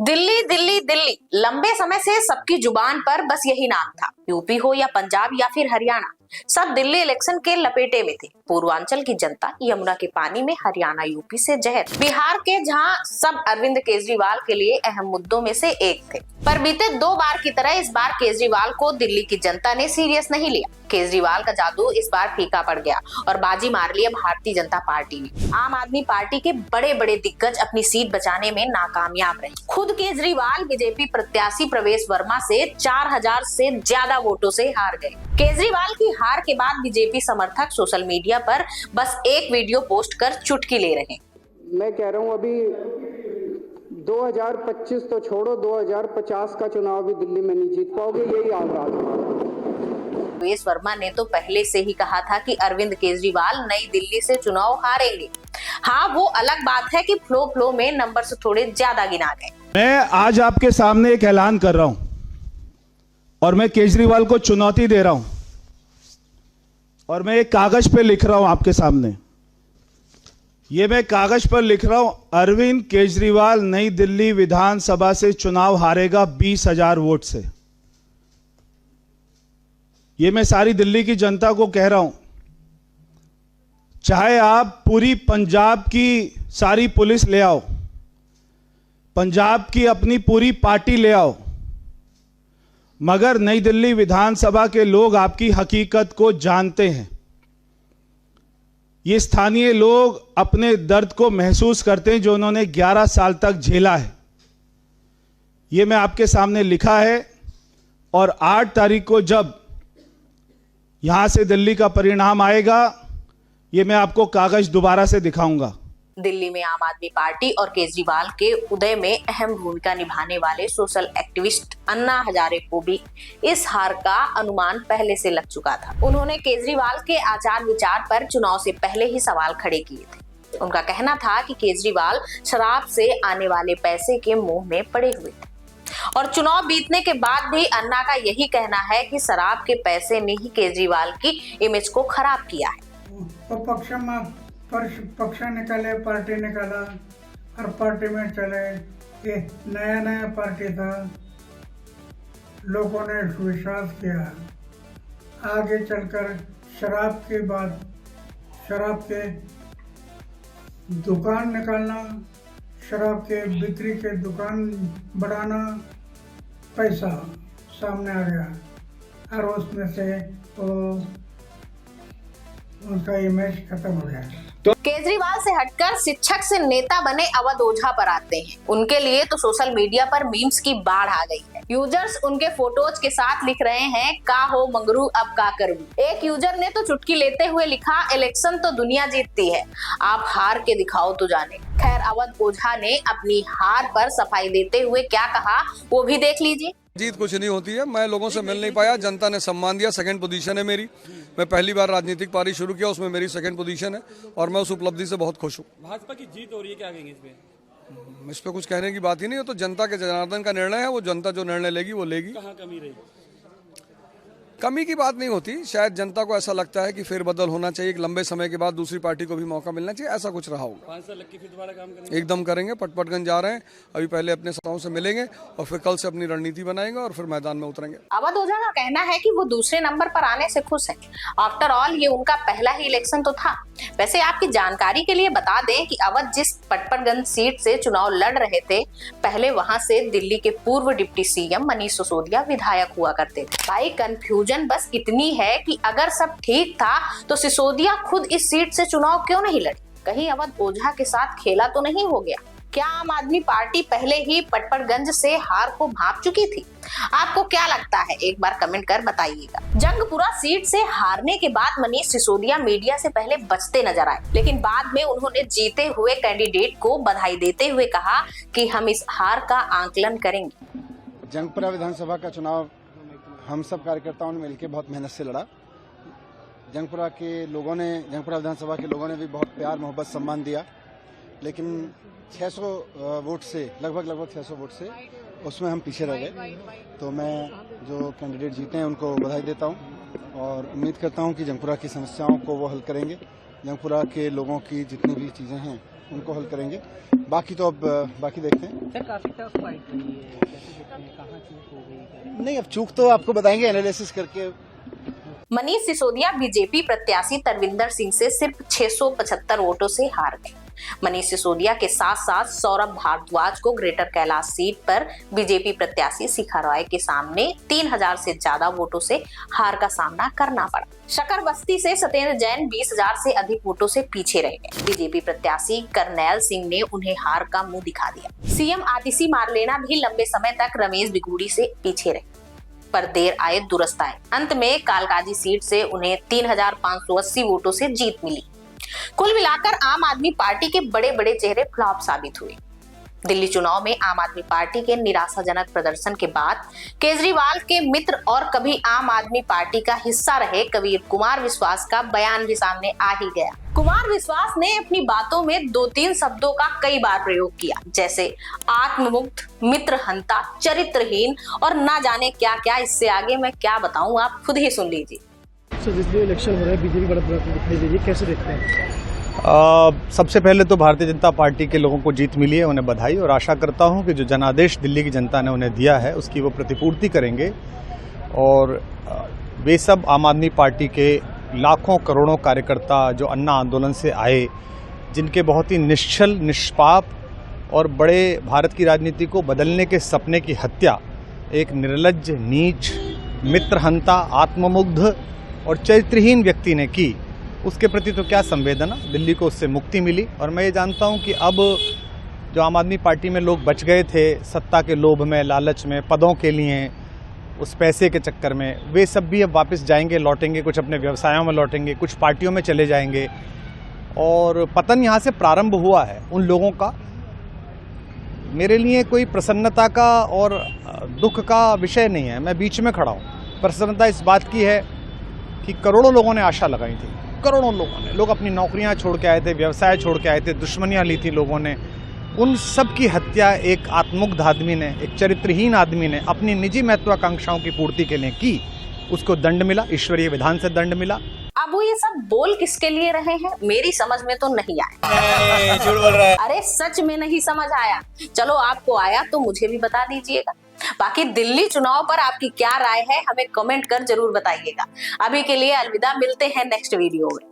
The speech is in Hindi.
दिल्ली दिल्ली दिल्ली लंबे समय से सबकी जुबान पर बस यही नाम था। यूपी हो या पंजाब या फिर हरियाणा, सब दिल्ली इलेक्शन के लपेटे में थे। पूर्वांचल की जनता यमुना के पानी में, हरियाणा यूपी से जहर, बिहार के जहां सब अरविंद केजरीवाल के लिए अहम मुद्दों में से एक थे। पर बीते 2 बार की तरह इस बार केजरीवाल को दिल्ली की जनता ने सीरियस नहीं लिया। केजरीवाल का जादू इस बार फीका पड़ गया और बाजी मार लिया भारतीय जनता पार्टी ने। आम आदमी पार्टी के बड़े बड़े दिग्गज अपनी सीट बचाने में नाकामयाब रहे। खुद केजरीवाल बीजेपी प्रत्याशी प्रवेश वर्मा से 4000 से ज्यादा वोटों से हार गए। केजरीवाल की हार के बाद बीजेपी समर्थक सोशल मीडिया पर बस एक वीडियो पोस्ट कर चुटकी ले रहे हैं। मैं कह रहा हूं अभी 2025 तो छोड़ो, 2050 का चुनाव भी दिल्ली में नहीं जीत पाओगे, यही आगाज। प्रवेश वर्मा ने तो पहले से ही कहा था कि अरविंद केजरीवाल नई दिल्ली से चुनाव हारेंगे। हाँ, वो अलग बात है कि फ्लो में नंबर से थोड़े ज्यादा गिना गए। मैं आज आपके सामने एक ऐलान कर रहा हूं और मैं केजरीवाल को चुनौती दे रहा हूं और मैं एक कागज पे लिख रहा हूं आपके सामने। ये मैं कागज पर लिख रहा हूं, अरविंद केजरीवाल नई दिल्ली विधानसभा से चुनाव हारेगा 20,000 वोट से। ये मैं सारी दिल्ली की जनता को कह रहा हूं। चाहे आप पूरी पंजाब की सारी पुलिस ले आओ, पंजाब की अपनी पूरी पार्टी ले आओ, मगर नई दिल्ली विधानसभा के लोग आपकी हकीकत को जानते हैं। ये स्थानीय लोग अपने दर्द को महसूस करते हैं जो उन्होंने 11 साल तक झेला है। ये मैं आपके सामने लिखा है और 8 तारीख को जब यहां से दिल्ली का परिणाम आएगा, ये मैं आपको कागज दोबारा से दिखाऊंगा। दिल्ली में आम आदमी पार्टी और केजरीवाल के उदय में अहम भूमिका निभाने वाले सोशल एक्टिविस्ट अन्ना हजारे को भी इस हार का अनुमान पहले से लग चुका था। उन्होंने केजरीवाल के आचार विचार पर चुनाव से पहले ही सवाल खड़े किए थे। उनका कहना था कि केजरीवाल शराब से आने वाले पैसे के मोह में पड़े हुए थे और चुनाव बीतने के बाद भी अन्ना का यही कहना है कि शराब के पैसे ने ही केजरीवाल की इमेज को खराब किया है। पक्ष निकाले, पार्टी निकाला और पार्टी में चले। ये नया पार्टी था, लोगों ने विश्वास किया। आगे चलकर शराब के बाद शराब के दुकान निकालना, शराब के बिक्री के दुकान बढ़ाना, पैसा सामने आ गया और उसमें से उनका इमेज खत्म हो गया। केजरीवाल से हटकर शिक्षक से नेता बने अवध ओझा पर आते हैं। उनके लिए तो सोशल मीडिया पर मीम्स की बाढ़ आ गई है। यूजर्स उनके फोटोज के साथ लिख रहे हैं, का हो मंगरू अब का करूं। एक यूजर ने तो चुटकी लेते हुए लिखा, इलेक्शन तो दुनिया जीतती है, आप हार के दिखाओ तो जाने। खैर, अवध ओझा ने अपनी हार पर सफाई देते हुए क्या कहा वो भी देख लीजिए। जीत कुछ नहीं होती है, मैं लोगों से मिल नहीं पाया, जनता ने सम्मान दिया। 2nd पोजीशन है मेरी। मैं पहली बार राजनीतिक पारी शुरू किया, उसमें मेरी 2nd पोजीशन है और मैं उस उपलब्धि से बहुत खुश हूँ। भाजपा की जीत हो रही है, क्या कहेंगे इसमें? इस पे कुछ कहने की बात ही नहीं है, तो जनता के जनार्दन का निर्णय है, वो जनता जो निर्णय लेगी वो लेगी। कहाँ कमी रही? कमी की बात नहीं होती, शायद जनता को ऐसा लगता है कि फेरबदल होना चाहिए, एक लंबे समय के बाद दूसरी पार्टी को भी मौका मिलना चाहिए, ऐसा कुछ रहा होगा। 5 साल लग के फिर दोबारा काम करेंगे? एकदम करेंगे, पटपटगंज जा रहे हैं, अभी पहले अपने सताओं से मिलेंगे और फिर कल से अपनी रणनीति बनाएंगे और फिर मैदान में उतरेंगे। अवध ओझा का कहना है कि वो दूसरे नंबर पर आने से खुश हैं। आफ्टर ऑल ये उनका पहला ही इलेक्शन तो था। वैसे आपकी जानकारी के लिए बता दें कि अवध जिस पटपटगंज सीट से चुनाव लड़ रहे थे, पहले वहां से दिल्ली के पूर्व डिप्टी सीएम मनीष सिसोदिया विधायक हुआ करते थे। भाई, कंफ्यूजन बस इतनी है कि अगर सब ठीक था तो सिसोदिया खुद इस सीट से चुनाव क्यों नहीं लड़ी? कहीं अवध ओझा के साथ खेला तो नहीं हो गया? क्या आम आदमी पार्टी पहले ही पटपटगंज से हार को भांप चुकी थी? आपको क्या लगता है, एक बार कमेंट कर बताइएगा। जंगपुरा सीट से हारने के बाद मनीष सिसोदिया मीडिया से पहले बचते नजर आए, लेकिन बाद में उन्होंने जीते हुए कैंडिडेट को बधाई देते हुए कहा कि हम इस हार का आंकलन करेंगे। जंगपुरा विधानसभा का चुनाव हम सब कार्यकर्ताओं ने मिलकर बहुत मेहनत से लड़ा। जंगपुरा विधानसभा के लोगों ने भी बहुत प्यार, मोहब्बत, सम्मान दिया, लेकिन 600 वोट से लगभग 600 वोट से उसमें हम पीछे रह गए। तो मैं जो कैंडिडेट जीते हैं उनको बधाई देता हूं और उम्मीद करता हूं कि जंगपुरा की समस्याओं को वो हल करेंगे। जंगपुरा के लोगों की जितनी भी चीज़ें हैं उनको हल करेंगे। बाकी तो अब बाकी देखते हैं। सर काफी टफ फाइट रही है, कैसे देखते हैं, कहाँ चूक हो गई? नहीं, अब चूक तो आपको बताएंगे एनालिसिस करके। मनीष सिसोदिया बीजेपी प्रत्याशी तरविंदर सिंह से सिर्फ 675 वोटों से हार गए। मनीष सिसोदिया के साथ साथ सौरभ भारद्वाज को ग्रेटर कैलाश सीट पर बीजेपी प्रत्याशी शिखा रॉय के सामने 3000 से ज्यादा वोटों से हार का सामना करना पड़ा। शकरबस्ती से सत्येंद्र जैन 20,000 से अधिक वोटों से पीछे रह गए। बीजेपी प्रत्याशी करनैल सिंह ने उन्हें हार का मुंह दिखा दिया। सीएम आतिशी मारलेना भी लंबे समय तक रमेश बिगूड़ी से पीछे रहे, पर देर आए दुरुस्त आए। अंत में कालकाजी सीट से उन्हें 3,580 वोटों से जीत मिली। कुल मिलाकर आम आदमी पार्टी के बड़े बड़े चेहरे फ्लॉप साबित हुए। दिल्ली चुनाव में आम आदमी पार्टी के निराशाजनक प्रदर्शन के बाद केजरीवाल के मित्र और कभी आम आदमी पार्टी का हिस्सा रहे कबीर कुमार विश्वास का बयान भी सामने आ ही गया। कुमार विश्वास ने अपनी बातों में 2-3 शब्दों का कई बार प्रयोग किया, जैसे आत्ममुक्त, मित्रहंता, चरित्रहीन और ना जाने क्या क्या। इससे आगे मैं क्या बताऊं, आप खुद ही सुन लीजिए। जिसमें इलेक्शन हो रहा है बीजेपी बढ़त दिखाई दे रही है, कैसे देखते हैं? सबसे पहले तो भारतीय जनता पार्टी के लोगों को जीत मिली है, उन्हें बधाई, और आशा करता हूं कि जो जनादेश दिल्ली की जनता ने उन्हें दिया है उसकी वो प्रतिपूर्ति करेंगे। और वे सब आम आदमी पार्टी के लाखों करोड़ों कार्यकर्ता जो अन्ना आंदोलन से आए, जिनके बहुत ही निश्चल, निष्पाप और बड़े भारत की राजनीति को बदलने के सपने की हत्या एक निर्लज्ज, नीच, मित्रहंता, आत्ममुग्ध और चरित्रहीन व्यक्ति ने की, उसके प्रति तो क्या संवेदना। दिल्ली को उससे मुक्ति मिली। और मैं ये जानता हूं कि अब जो आम आदमी पार्टी में लोग बच गए थे सत्ता के लोभ में, लालच में, पदों के लिए, उस पैसे के चक्कर में, वे सब भी अब वापस जाएंगे, लौटेंगे, कुछ अपने व्यवसायों में लौटेंगे, कुछ पार्टियों में चले जाएंगे। और पतन यहाँ से प्रारंभ हुआ है उन लोगों का। मेरे लिए कोई प्रसन्नता का और दुख का विषय नहीं है, मैं बीच में खड़ा हूँ। प्रसन्नता इस बात की है कि करोड़ों लोगों ने आशा लगाई थी, करोड़ों लोगों ने, लोग अपनी नौकरियां छोड़ के आए थे, व्यवसाय छोड़ के आए थे, दुश्मनियां ली थी लोगों ने। उन सब की हत्या एक आत्ममुग्ध आदमी ने, एक चरित्रहीन आदमी ने अपनी निजी महत्वाकांक्षाओं की पूर्ति के लिए की। उसको दंड मिला, ईश्वरीय विधान से दंड मिला। अब वो ये सब बोल किसके लिए रहे हैं, मेरी समझ में तो नहीं आया। झूठ बोल रहा है। अरे सच में नहीं समझ आया। चलो आपको आया तो मुझे भी बता दीजिएगा। बाकी दिल्ली चुनाव पर आपकी क्या राय है हमें कमेंट कर जरूर बताइएगा। अभी के लिए अलविदा, मिलते हैं नेक्स्ट वीडियो में।